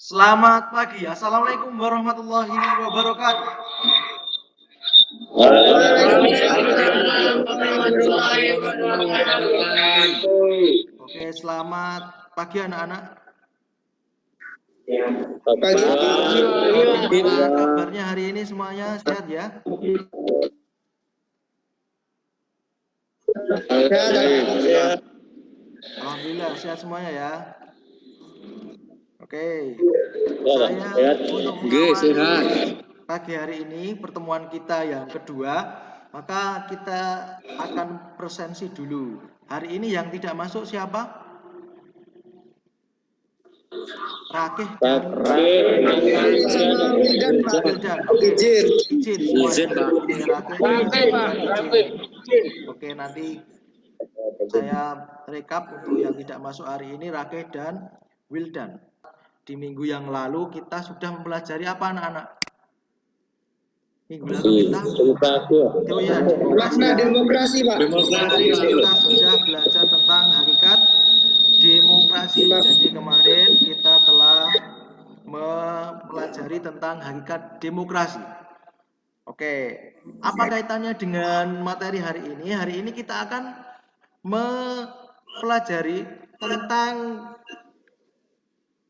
Selamat pagi. Assalamualaikum warahmatullahi wabarakatuh. Oke, selamat pagi anak-anak. Gimana kabarnya hari ini semuanya? Sehat ya? Alhamdulillah sehat semuanya ya. Oke, saya untuk mengawali pagi hari ini pertemuan kita yang kedua, maka kita akan presensi dulu. Hari ini yang tidak masuk siapa? Rakih dan Wildan. Oke, izin semuanya. Oke, nanti saya rekap untuk yang tidak masuk hari ini, Rakih dan Wildan. Di minggu yang lalu kita sudah mempelajari apa anak-anak? Minggu lalu kita demokrasi, Pak. Kita sudah belajar tentang hakikat demokrasi. Jadi kemarin kita telah mempelajari tentang hakikat demokrasi. Oke, apa kaitannya dengan materi hari ini? Hari ini kita akan mempelajari tentang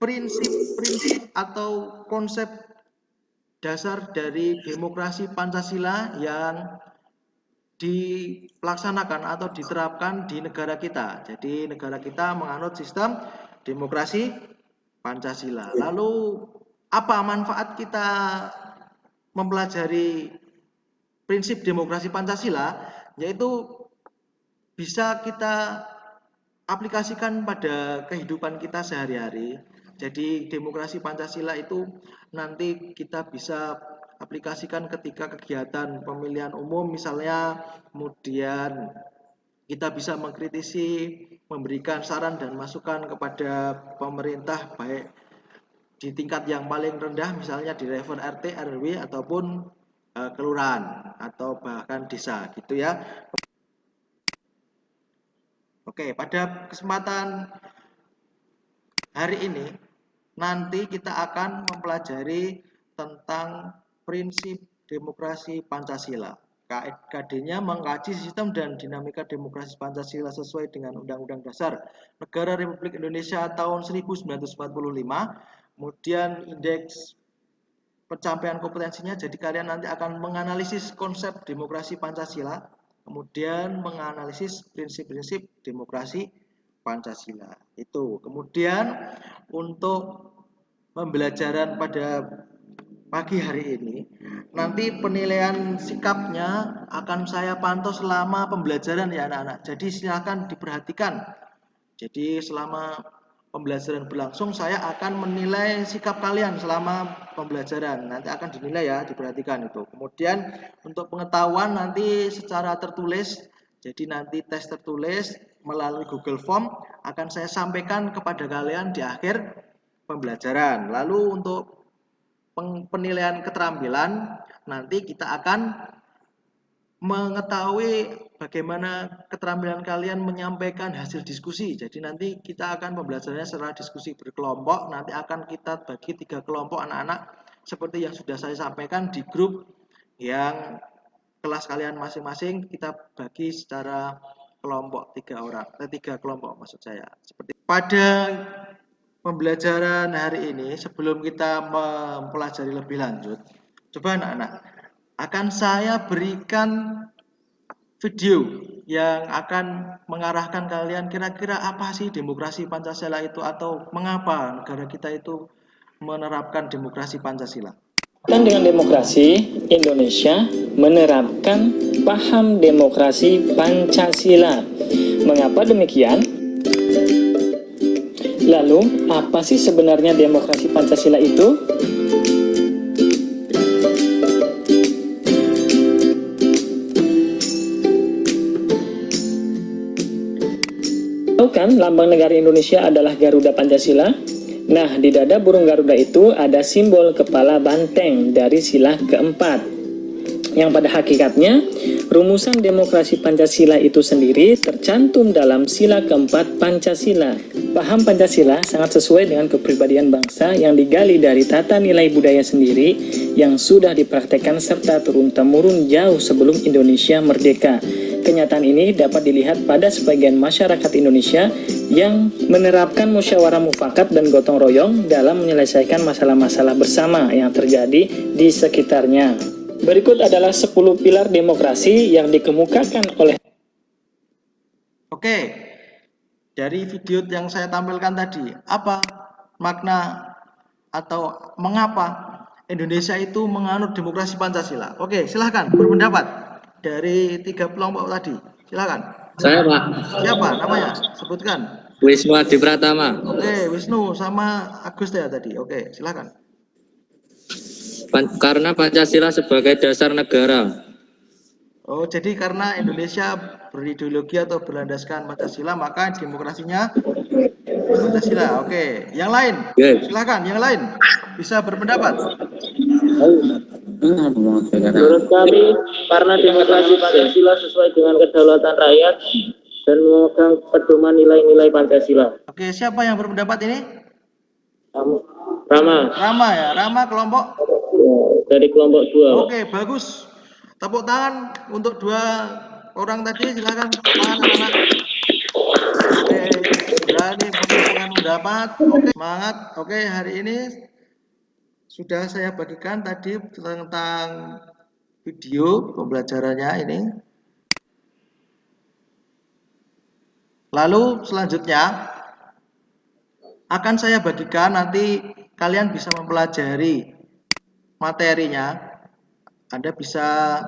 prinsip-prinsip atau konsep dasar dari demokrasi Pancasila yang dilaksanakan atau diterapkan di negara kita. Jadi negara kita menganut sistem demokrasi Pancasila. Lalu apa manfaat kita mempelajari prinsip demokrasi Pancasila? Yaitu bisa kita aplikasikan pada kehidupan kita sehari-hari. Jadi demokrasi Pancasila itu nanti kita bisa aplikasikan ketika kegiatan pemilihan umum misalnya, kemudian kita bisa mengkritisi, memberikan saran dan masukan kepada pemerintah baik di tingkat yang paling rendah misalnya di level RT, RW ataupun kelurahan atau bahkan desa gitu ya. Oke, pada kesempatan hari ini nanti kita akan mempelajari tentang prinsip demokrasi Pancasila. KD-nya mengkaji sistem dan dinamika demokrasi Pancasila sesuai dengan Undang-Undang Dasar Negara Republik Indonesia tahun 1945. Kemudian indeks pencapaian kompetensinya, jadi kalian nanti akan menganalisis konsep demokrasi Pancasila, kemudian menganalisis prinsip-prinsip demokrasi Pancasila. Itu. Kemudian untuk pembelajaran pada pagi hari ini, nanti penilaian sikapnya akan saya pantau selama pembelajaran ya anak-anak. Jadi silakan diperhatikan. Jadi selama pembelajaran berlangsung saya akan menilai sikap kalian selama pembelajaran. Nanti akan dinilai ya, diperhatikan itu. Kemudian untuk pengetahuan nanti secara tertulis. Jadi nanti tes tertulis melalui Google Form akan saya sampaikan kepada kalian di akhir pembelajaran. Lalu untuk penilaian keterampilan nanti kita akan mengetahui bagaimana keterampilan kalian menyampaikan hasil diskusi. Jadi nanti kita akan pembelajarannya secara diskusi berkelompok. Nanti akan kita bagi 3 kelompok anak-anak seperti yang sudah saya sampaikan di grup yang kelas kalian masing-masing, kita bagi secara kelompok 3 kelompok maksud saya. Seperti pada pembelajaran hari ini, sebelum kita mempelajari lebih lanjut, coba anak-anak akan saya berikan video yang akan mengarahkan kalian kira-kira apa sih demokrasi Pancasila itu atau mengapa negara kita itu menerapkan demokrasi Pancasila. Dan dengan demokrasi, Indonesia menerapkan paham demokrasi Pancasila. Mengapa demikian? Lalu, apa sih sebenarnya demokrasi Pancasila itu? Tahu kan lambang negara Indonesia adalah Garuda Pancasila? Nah, di dada burung Garuda itu ada simbol kepala banteng dari sila keempat, yang pada hakikatnya Rumusan demokrasi Pancasila itu sendiri tercantum dalam sila keempat Pancasila. Paham Pancasila sangat sesuai dengan kepribadian bangsa yang digali dari tata nilai budaya sendiri yang sudah dipraktekkan serta turun-temurun jauh sebelum Indonesia merdeka. Kenyataan ini dapat dilihat pada sebagian masyarakat Indonesia yang menerapkan musyawarah mufakat dan gotong royong dalam menyelesaikan masalah-masalah bersama yang terjadi di sekitarnya. Berikut adalah 10 pilar demokrasi yang dikemukakan oleh. Oke, dari video yang saya tampilkan tadi, apa makna atau mengapa Indonesia itu menganut demokrasi Pancasila? Oke, silahkan berpendapat dari 3 kelompok tadi. Silahkan. Saya, Pak. Siapa namanya? Sebutkan. Wisnu Adi Pratama. Oke, Wisnu sama Agus ya tadi. Oke, silahkan. Karena Pancasila sebagai dasar negara. Oh, jadi karena Indonesia berideologi atau berlandaskan Pancasila, maka demokrasinya Pancasila. Oke, yang lain, silakan. Yang lain bisa berpendapat. Menurut kami, karena demokrasi Pancasila sesuai dengan kedaulatan rakyat dan memegang pedoman nilai-nilai Pancasila. Oke, siapa yang berpendapat ini? Rama. Rama ya, Rama kelompok. Dari kelompok 2. Oke, bagus. Tepuk tangan untuk 2 orang tadi, silakan tangan anak-anak. Oke, berani dengan pendapat. Oke, semangat. Oke, hari ini sudah saya bagikan tadi tentang video pembelajarannya ini. Lalu selanjutnya akan saya bagikan, nanti kalian bisa mempelajari materinya. Anda bisa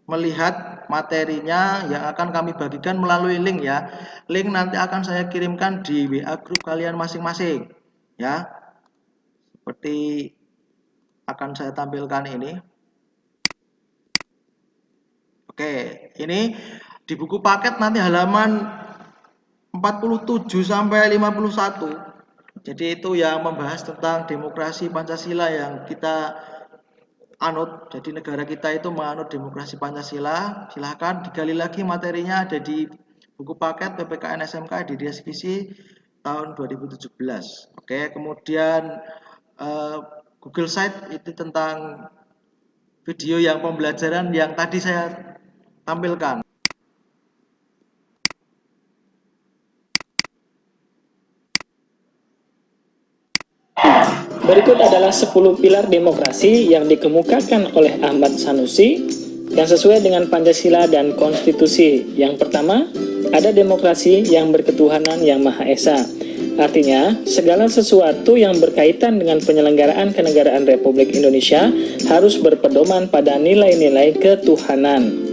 melihat materinya yang akan kami bagikan melalui link ya. Link nanti akan saya kirimkan di WA grup kalian masing-masing ya. Seperti akan saya tampilkan ini. Oke, ini di buku paket nanti halaman 47 sampai 51. Jadi itu yang membahas tentang demokrasi Pancasila yang kita anut. Jadi negara kita itu menganut demokrasi Pancasila. Silahkan digali lagi materinya, ada di buku paket PPKN SMK di Divisi tahun 2017. Oke, kemudian Google Site itu tentang video yang pembelajaran yang tadi saya tampilkan. Berikut adalah 10 pilar demokrasi yang dikemukakan oleh Ahmad Sanusi yang sesuai dengan Pancasila dan Konstitusi. Yang pertama, ada demokrasi yang berketuhanan yang Maha Esa. Artinya, segala sesuatu yang berkaitan dengan penyelenggaraan kenegaraan Republik Indonesia harus berpedoman pada nilai-nilai ketuhanan.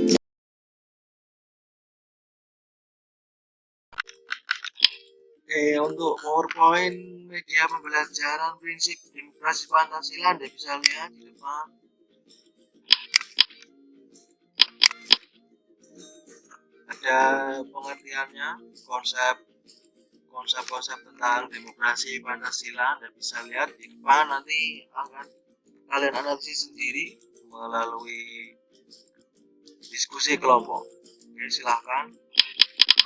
Oke, untuk PowerPoint media pembelajaran prinsip demokrasi Pancasila Anda bisa lihat di depan. Ada pengertiannya, konsep tentang demokrasi Pancasila. Anda bisa lihat di depan, nanti akan kalian analisis sendiri melalui diskusi kelompok. Oke, silahkan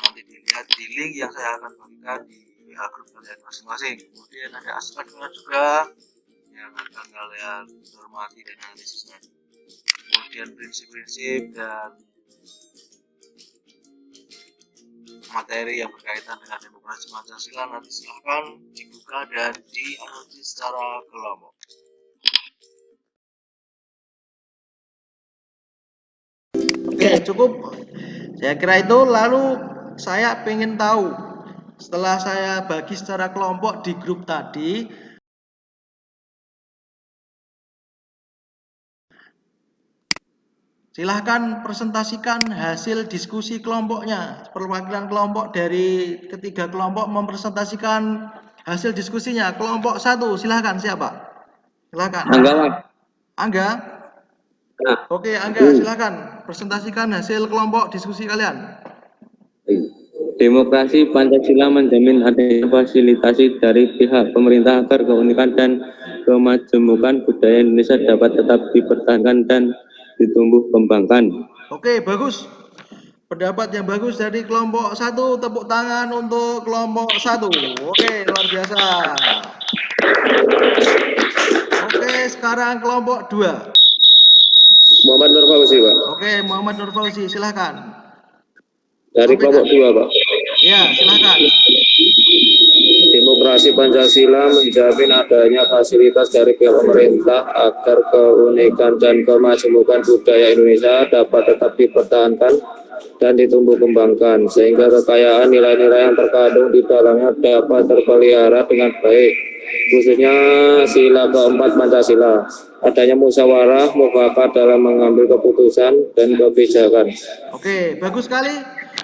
nanti dilihat di link yang saya akan bagikan di WA grup kalian masing-masing. Kemudian ada aspeknya juga yang akan kalian hormati dan analisisnya. Kemudian prinsip-prinsip dan materi yang berkaitan dengan demokrasi Pancasila nanti silahkan dibuka dan dianalisis secara kelompok. Oke, cukup. Saya kira itu. Lalu saya ingin tahu, setelah saya bagi secara kelompok di grup tadi, silahkan presentasikan hasil diskusi kelompoknya. Perwakilan kelompok dari ketiga kelompok mempresentasikan hasil diskusinya. Kelompok 1, silahkan siapa? Silahkan. Angga, Pak. Angga? Nah. Oke, Angga, silahkan presentasikan hasil kelompok diskusi kalian. Demokrasi Pancasila menjamin adanya fasilitasi dari pihak pemerintah agar keunikan dan kemajemukan budaya Indonesia dapat tetap dipertahankan dan ditumbuh kembangkan. Oke, bagus. Pendapat yang bagus dari kelompok 1, tepuk tangan untuk kelompok 1. Oke, luar biasa. Oke, sekarang kelompok 2. Muhammad Nur Fauzi, Pak. Oke, Muhammad Nur Fauzi, silakan. Dari Sampaikan. kelompok 2, Pak. Ya, silakan. Demokrasi Pancasila menjamin adanya fasilitas dari pihak pemerintah agar keunikan dan kemajemukan budaya Indonesia dapat tetap dipertahankan dan ditumbuh kembangkan, sehingga kekayaan nilai-nilai yang terkandung di dalamnya dapat terpelihara dengan baik, khususnya sila keempat Pancasila, adanya musyawarah mufakat dalam mengambil keputusan dan kebijakan. Oke, bagus sekali.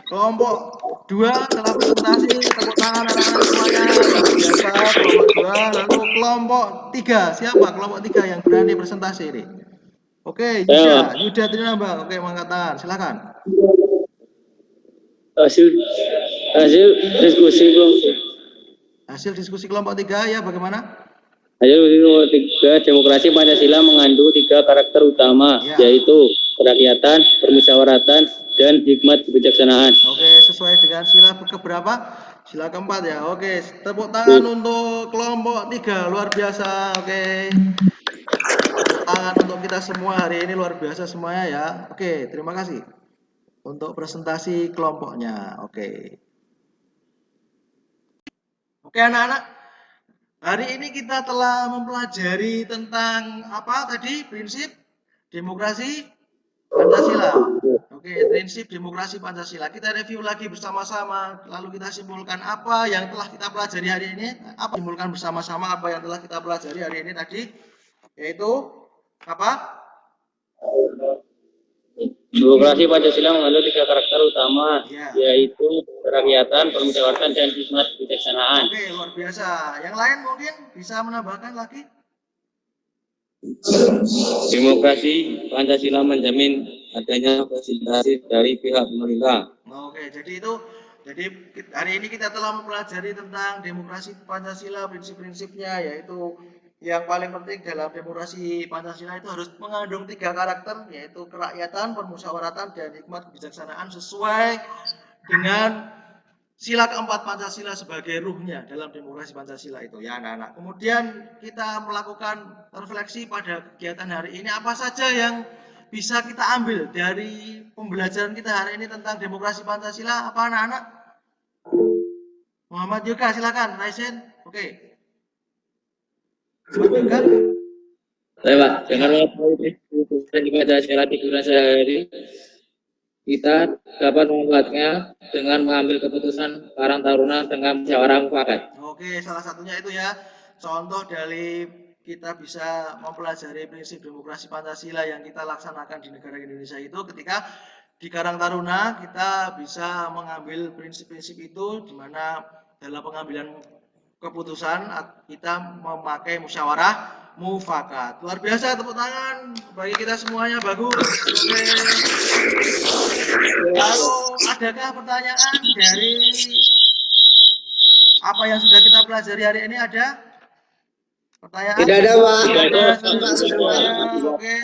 Kelompok 2 telah presentasi, tepuk tangan anak-anak semuanya, luar biasa. Kelompok 2, lalu kelompok 3, siapa kelompok 3 yang berani presentasi ini? Oke, Yuda Trinambang, oke, mengangkat tangan, silakan. Hasil diskusi Hasil diskusi kelompok 3 ya, bagaimana? hasil nomor 3, demokrasi Pancasila mengandung 3 karakter utama, Ya. yaitu kerakyatan, permusyawaratan, dan hikmat kebijaksanaan. Oke, sesuai dengan sila keberapa? Sila keempat ya. Oke, tepuk tangan untuk kelompok 3, luar biasa. Oke. Tepuk tangan untuk kita semua hari ini, luar biasa semuanya ya. Oke, terima kasih untuk presentasi kelompoknya. Oke. Oke anak-anak, hari ini kita telah mempelajari tentang apa tadi? Prinsip demokrasi Pancasila. Oke, prinsip demokrasi Pancasila. Kita review lagi bersama-sama, lalu kita simpulkan apa yang telah kita pelajari hari ini. Apa simpulkan bersama-sama apa yang telah kita pelajari hari ini tadi? Yaitu apa? Demokrasi Pancasila mengandung 3 karakter utama, Ya. yaitu kerakyatan, permusyawaratan, dan hikmat kebijaksanaan. Oke, luar biasa. Yang lain mungkin bisa menambahkan lagi? Demokrasi Pancasila menjamin adanya fasilitas dari pihak pemerintah. Oke, jadi hari ini kita telah mempelajari tentang demokrasi Pancasila, prinsip-prinsipnya, yaitu yang paling penting dalam demokrasi Pancasila itu harus mengandung 3 karakter, yaitu kerakyatan, permusyawaratan, dan hikmat kebijaksanaan sesuai dengan sila keempat Pancasila sebagai ruhnya dalam demokrasi Pancasila itu ya anak-anak. Kemudian kita melakukan refleksi pada kegiatan hari ini, apa saja yang bisa kita ambil dari pembelajaran kita hari ini tentang demokrasi Pancasila, apa anak-anak? Muhammad Yoga, silakan. Raisen, oke. Muhammad Yoga. Baik, Pak. Dengan mengetahui Pancasila di bulan sehari, kita dapat membuatnya dengan mengambil keputusan Karang Taruna dengan musyawarah mufakat. Oke, salah satunya itu ya, contoh dari kita bisa mempelajari prinsip demokrasi Pancasila yang kita laksanakan di negara Indonesia itu ketika di Karang Taruna kita bisa mengambil prinsip-prinsip itu di mana dalam pengambilan keputusan kita memakai musyawarah mufakat. Luar biasa, tepuk tangan bagi kita semuanya, bagus. Oke. Lalu adakah pertanyaan dari apa yang sudah kita pelajari hari ini? Ada pertanyaan? Tidak ada, Pak. Tidak ada, semuanya. Oke,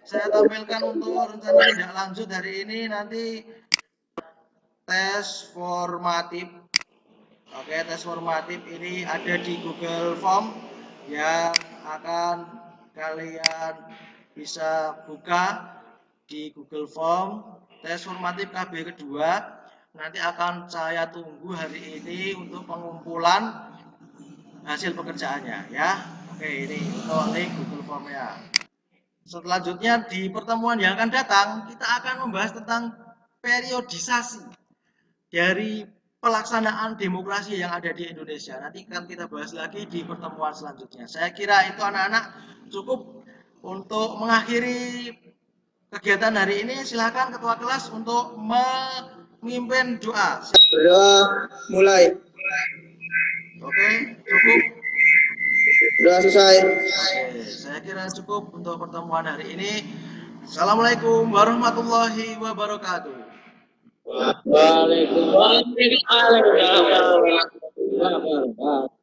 saya tampilkan untuk rencana tindak lanjut hari ini nanti tes formatif. Oke, tes formatif ini ada di Google Form yang akan kalian bisa buka di Google Form. Tes formatif KB kedua nanti akan saya tunggu hari ini untuk pengumpulan hasil pekerjaannya ya. Oke, ini untuk link Google Form-nya. Selanjutnya di pertemuan yang akan datang kita akan membahas tentang periodisasi dari pelaksanaan demokrasi yang ada di Indonesia. Nanti akan kita bahas lagi di pertemuan selanjutnya. Saya kira itu anak-anak cukup untuk mengakhiri kegiatan hari ini. Silakan ketua kelas untuk memimpin doa. Berdoa mulai. Oke, cukup. Doa selesai. Oke, saya kira cukup untuk pertemuan hari ini. Assalamualaikum warahmatullahi wabarakatuh. Waalaikumsalam warahmatullahi wabarakatuh.